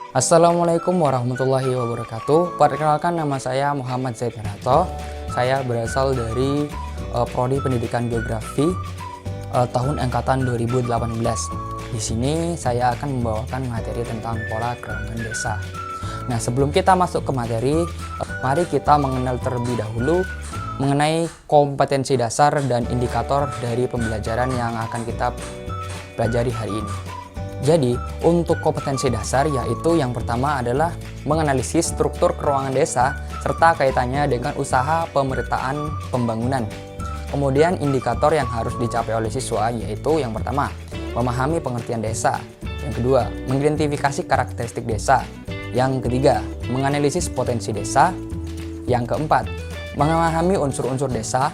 Assalamualaikum warahmatullahi wabarakatuh. Perkenalkan, nama saya Muhammad Zaid Herato. Saya berasal dari Prodi Pendidikan Geografi tahun angkatan 2018. Di sini saya akan membawakan materi tentang pola keuangan desa. Nah, sebelum kita masuk ke materi, mari kita mengenal terlebih dahulu mengenai kompetensi dasar dan indikator dari pembelajaran yang akan kita pelajari hari ini. Jadi, untuk kompetensi dasar yaitu yang pertama adalah menganalisis struktur keuangan desa serta kaitannya dengan usaha pemerataan pembangunan. Kemudian indikator yang harus dicapai oleh siswa yaitu yang pertama, memahami pengertian desa. Yang kedua, mengidentifikasi karakteristik desa. Yang ketiga, menganalisis potensi desa. Yang keempat, memahami unsur-unsur desa.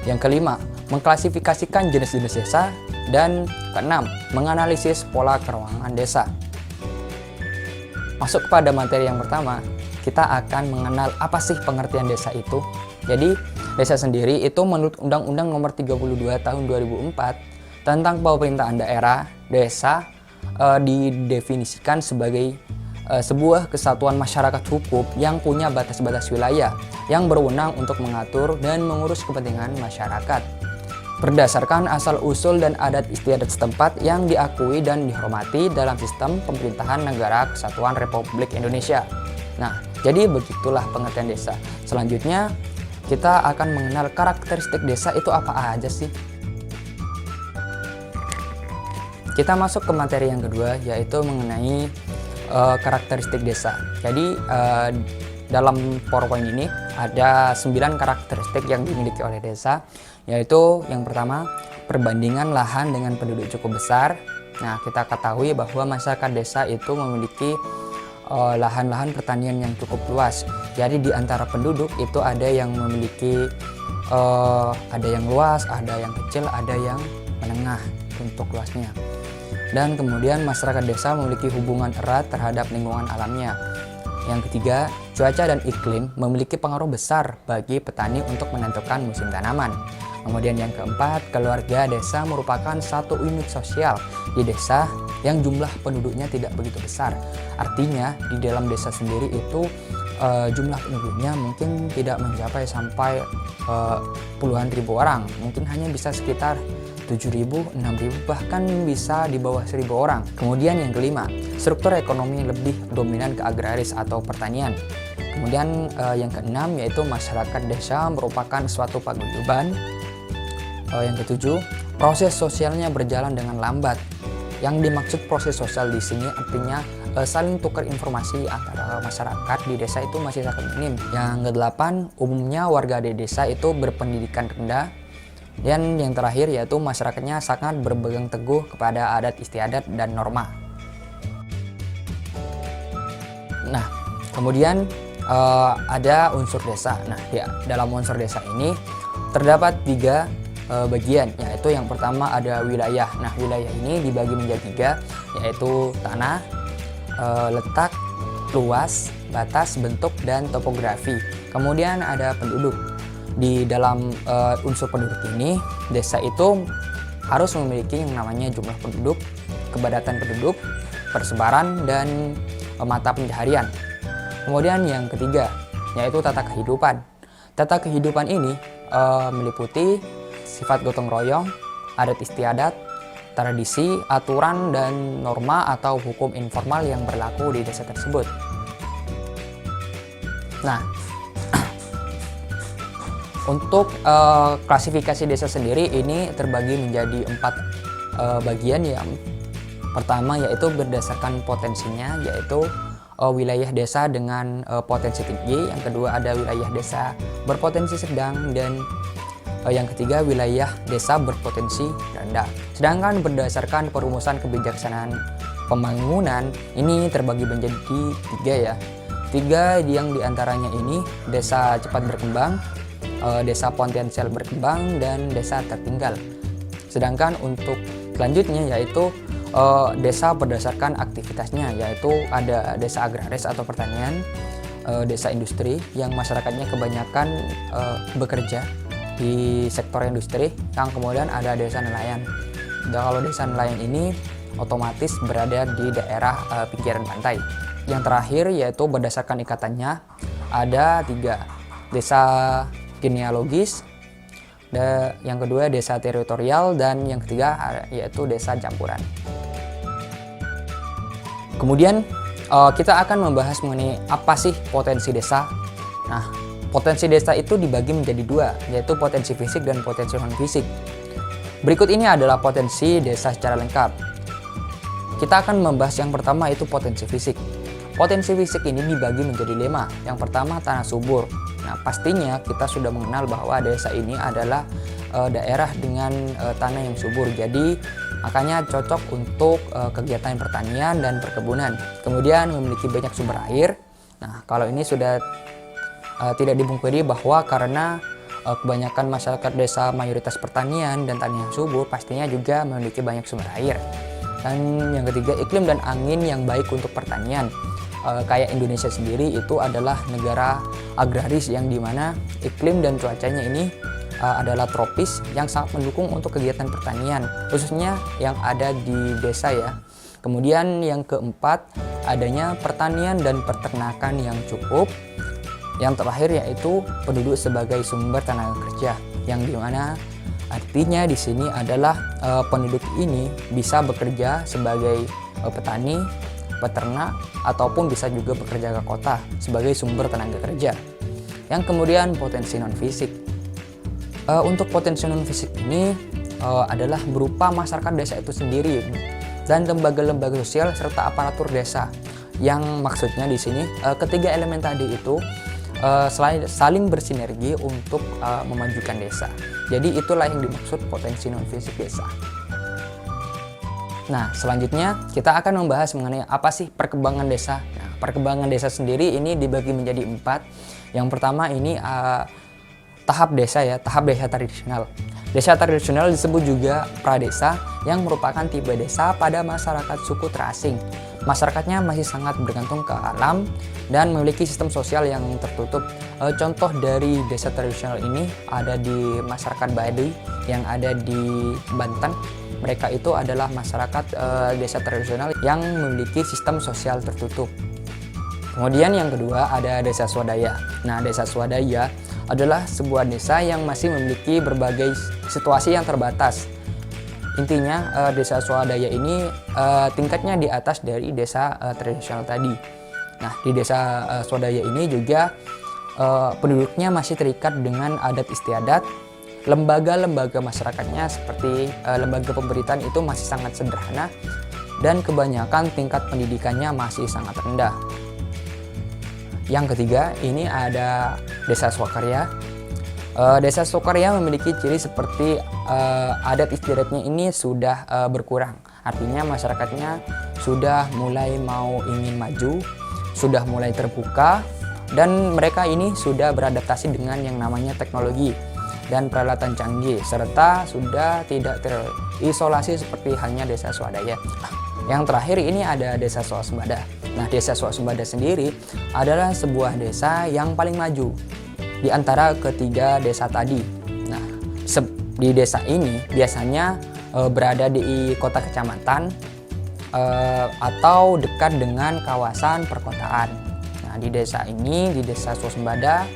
Yang kelima, mengklasifikasikan jenis-jenis desa. Dan keenam, menganalisis pola keuangan desa. Masuk kepada materi yang pertama, kita akan mengenal apa sih pengertian desa itu. Jadi, desa sendiri itu menurut Undang-Undang Nomor 32 Tahun 2004 tentang pemerintahan daerah, desa didefinisikan sebagai sebuah kesatuan masyarakat hukum yang punya batas-batas wilayah yang berwenang untuk mengatur dan mengurus kepentingan masyarakat berdasarkan asal-usul dan adat istiadat setempat yang diakui dan dihormati dalam sistem pemerintahan negara kesatuan Republik Indonesia. Nah, jadi begitulah pengertian desa. Selanjutnya, kita akan mengenal karakteristik desa itu apa aja sih. Kita masuk ke materi yang kedua, yaitu mengenai karakteristik desa. Jadi, dalam PowerPoint ini ada 9 karakteristik yang dimiliki oleh desa, yaitu yang pertama, perbandingan lahan dengan penduduk cukup besar. Nah, kita ketahui bahwa masyarakat desa itu memiliki lahan-lahan pertanian yang cukup luas. Jadi di antara penduduk itu ada yang memiliki ada yang luas, ada yang kecil, ada yang menengah untuk luasnya. Dan kemudian masyarakat desa memiliki hubungan erat terhadap lingkungan alamnya. Yang ketiga, cuaca dan iklim memiliki pengaruh besar bagi petani untuk menentukan musim tanaman. Kemudian yang keempat, keluarga desa merupakan satu unit sosial di desa yang jumlah penduduknya tidak begitu besar. Artinya di dalam desa sendiri itu jumlah penduduknya mungkin tidak mencapai sampai puluhan ribu orang. Mungkin hanya bisa sekitar 7.000, 6.000, bahkan bisa di bawah 1.000 orang. Kemudian yang kelima, struktur ekonomi lebih dominan ke agraris atau pertanian. Kemudian yang keenam yaitu masyarakat desa merupakan suatu paguyuban. Yang ketujuh, proses sosialnya berjalan dengan lambat. Yang dimaksud proses sosial di sini artinya saling tukar informasi antara masyarakat di desa itu masih sangat minim. Yang kedelapan, umumnya warga di desa itu berpendidikan rendah. Dan yang terakhir yaitu masyarakatnya sangat berpegang teguh kepada adat istiadat dan norma. Nah, kemudian ada unsur desa. Nah, dalam unsur desa ini terdapat 3 bagian, yaitu yang pertama ada wilayah. Nah, wilayah ini dibagi menjadi 3, yaitu tanah, letak, luas, batas, bentuk, dan topografi. Kemudian ada penduduk. Di dalam unsur penduduk ini, desa itu harus memiliki yang namanya jumlah penduduk, kepadatan penduduk, persebaran, dan mata pencaharian. Kemudian yang ketiga, yaitu tata kehidupan. Tata kehidupan ini meliputi sifat gotong royong, adat istiadat, tradisi, aturan, dan norma atau hukum informal yang berlaku di desa tersebut. Nah, untuk klasifikasi desa sendiri ini terbagi menjadi 4 bagian. Yang pertama yaitu berdasarkan potensinya, yaitu wilayah desa dengan potensi tinggi. Yang kedua ada wilayah desa berpotensi sedang, dan yang ketiga wilayah desa berpotensi rendah. Sedangkan berdasarkan perumusan kebijaksanaan pembangunan ini terbagi menjadi 3 ya. 3 yang diantaranya ini desa cepat berkembang, desa potensial berkembang, dan desa tertinggal. Sedangkan untuk selanjutnya yaitu desa berdasarkan aktivitasnya, yaitu ada desa agraris atau pertanian, desa industri yang masyarakatnya kebanyakan bekerja di sektor industri, yang kemudian ada desa nelayan. Dan kalau desa nelayan ini otomatis berada di daerah pinggiran pantai. yang terakhir yaitu berdasarkan ikatannya ada 3, desa genealogis, yang kedua desa teritorial, dan yang ketiga yaitu desa campuran. Kemudian kita akan membahas mengenai apa sih potensi desa. Nah, potensi desa itu dibagi menjadi 2, yaitu potensi fisik dan potensi non-fisik. Berikut ini adalah potensi desa secara lengkap. Kita akan membahas yang pertama, yaitu potensi fisik. Potensi fisik ini dibagi menjadi 5. Yang pertama, tanah subur. Nah, pastinya kita sudah mengenal bahwa desa ini adalah daerah dengan tanah yang subur. Jadi, makanya cocok untuk kegiatan pertanian dan perkebunan. Kemudian memiliki banyak sumber air. Nah, kalau ini sudah tidak dipungkiri bahwa karena kebanyakan masyarakat desa mayoritas pertanian dan tanah yang subur, pastinya juga memiliki banyak sumber air. Dan yang ketiga, iklim dan angin yang baik untuk pertanian. Kayak Indonesia sendiri itu adalah negara agraris yang dimana iklim dan cuacanya ini adalah tropis yang sangat mendukung untuk kegiatan pertanian, khususnya yang ada di desa ya. Kemudian yang keempat, adanya pertanian dan peternakan yang cukup. Yang terakhir yaitu penduduk sebagai sumber tenaga kerja, yang dimana artinya di sini adalah penduduk ini bisa bekerja sebagai petani, peternak, ataupun bisa juga bekerja ke kota sebagai sumber tenaga kerja. Yang kemudian potensi non-fisik. Untuk potensi non-fisik ini adalah berupa masyarakat desa itu sendiri dan lembaga-lembaga sosial serta aparatur desa. Yang maksudnya di sini ketiga elemen tadi itu saling bersinergi untuk memajukan desa. Jadi itulah yang dimaksud potensi non-fisik desa. Nah, selanjutnya kita akan membahas mengenai apa sih perkembangan desa. Nah, perkembangan desa sendiri ini dibagi menjadi 4. Yang pertama ini tahap desa ya, tahap desa tradisional. Desa tradisional disebut juga pradesa yang merupakan tipe desa pada masyarakat suku terasing. Masyarakatnya masih sangat bergantung ke alam dan memiliki sistem sosial yang tertutup. Contoh dari desa tradisional ini ada di masyarakat Baduy yang ada di Banten. Mereka itu adalah masyarakat desa tradisional yang memiliki sistem sosial tertutup. Kemudian yang kedua ada desa swadaya. Nah, desa swadaya adalah sebuah desa yang masih memiliki berbagai situasi yang terbatas. Intinya desa swadaya ini tingkatnya di atas dari desa tradisional tadi. Nah, di desa swadaya ini juga penduduknya masih terikat dengan adat istiadat. Lembaga-lembaga masyarakatnya seperti lembaga pemerintahan itu masih sangat sederhana dan kebanyakan tingkat pendidikannya masih sangat rendah. Yang ketiga ini ada desa swakarya. Desa swakarya memiliki ciri seperti adat istiadatnya ini sudah berkurang. Artinya masyarakatnya sudah mulai ingin maju, sudah mulai terbuka, dan mereka ini sudah beradaptasi dengan yang namanya teknologi dan peralatan canggih, serta sudah tidak terisolasi seperti halnya desa swadaya. Yang terakhir ini ada desa swasembada. Nah, desa swasembada sendiri adalah sebuah desa yang paling maju di antara ketiga desa tadi. Nah, di desa ini biasanya berada di kota kecamatan atau dekat dengan kawasan perkotaan. Nah, di desa ini, di desa swasembada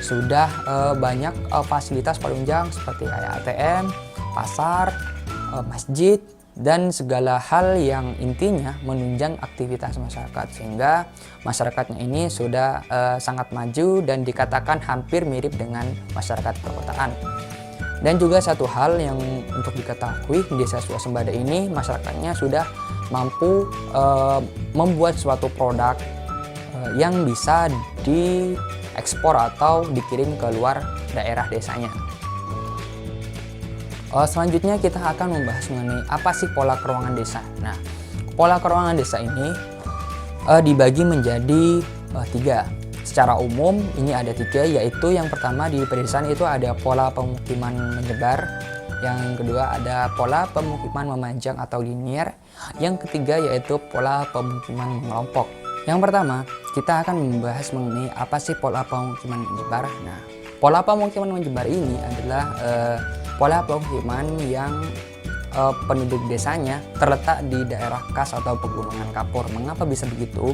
sudah banyak fasilitas penunjang seperti kayak ATM, pasar, masjid, dan segala hal yang intinya menunjang aktivitas masyarakat, sehingga masyarakatnya ini sudah sangat maju dan dikatakan hampir mirip dengan masyarakat perkotaan. Dan juga satu hal yang untuk diketahui, di desa swasembada ini masyarakatnya sudah mampu membuat suatu produk yang bisa diekspor atau dikirim ke luar daerah desanya. Selanjutnya kita akan membahas mengenai apa sih pola keuangan desa. Nah, pola keuangan desa ini dibagi menjadi 3. Secara umum ini ada 3, yaitu yang pertama di pedesaan itu ada pola pemukiman menyebar, yang kedua ada pola pemukiman memanjang atau linier, yang ketiga yaitu pola pemukiman mengelompok. Yang pertama kita akan membahas mengenai apa sih pola pemukiman menyebar. Nah, pola pemukiman menyebar ini adalah pola pemukiman yang penduduk desanya terletak di daerah Kas atau Pegunungan Kapur. Mengapa bisa begitu?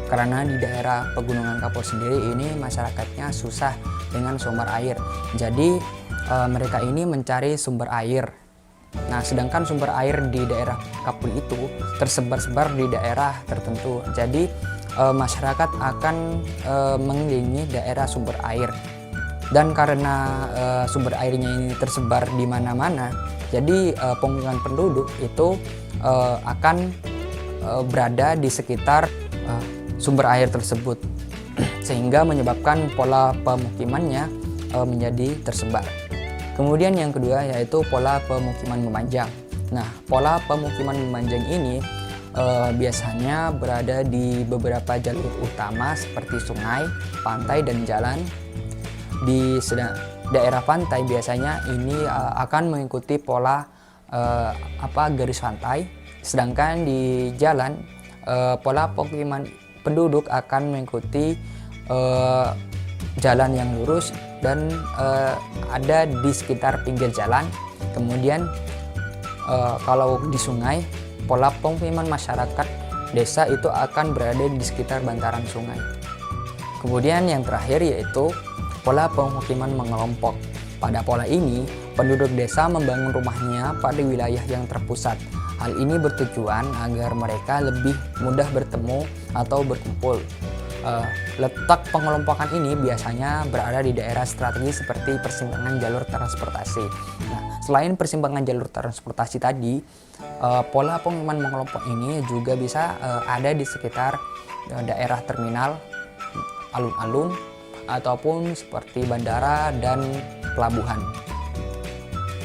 Karena di daerah Pegunungan Kapur sendiri ini masyarakatnya susah dengan sumber air. Jadi mereka ini mencari sumber air. Nah, sedangkan sumber air di daerah Kapur itu tersebar-sebar di daerah tertentu. Jadi masyarakat akan mengelilingi daerah sumber air. Dan karena sumber airnya ini tersebar di mana-mana, jadi pemukiman penduduk itu akan berada di sekitar sumber air tersebut, sehingga menyebabkan pola pemukimannya menjadi tersebar. Kemudian yang kedua yaitu pola pemukiman memanjang. Nah, pola pemukiman memanjang ini biasanya berada di beberapa jalur utama seperti sungai, pantai, dan jalan. Di daerah pantai biasanya ini akan mengikuti pola garis pantai, sedangkan di jalan pola pemukiman penduduk akan mengikuti jalan yang lurus dan ada di sekitar pinggir jalan. Kemudian kalau di sungai, pola pemukiman masyarakat desa itu akan berada di sekitar bantaran sungai. Kemudian yang terakhir yaitu pola pemukiman mengelompok. Pada pola ini, penduduk desa membangun rumahnya pada wilayah yang terpusat. Hal ini bertujuan agar mereka lebih mudah bertemu atau berkumpul. Letak pengelompokan ini biasanya berada di daerah strategis seperti persimpangan jalur transportasi. Nah, selain persimpangan jalur transportasi tadi, pola pemukiman mengelompok ini juga bisa ada di sekitar daerah terminal, alun-alun, ataupun seperti bandara dan pelabuhan.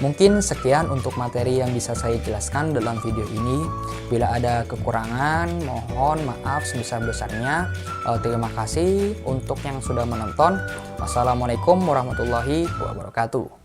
Mungkin sekian untuk materi yang bisa saya jelaskan dalam video ini. Bila ada kekurangan, mohon maaf sebesar-besarnya. Terima kasih untuk yang sudah menonton. Wassalamualaikum warahmatullahi wabarakatuh.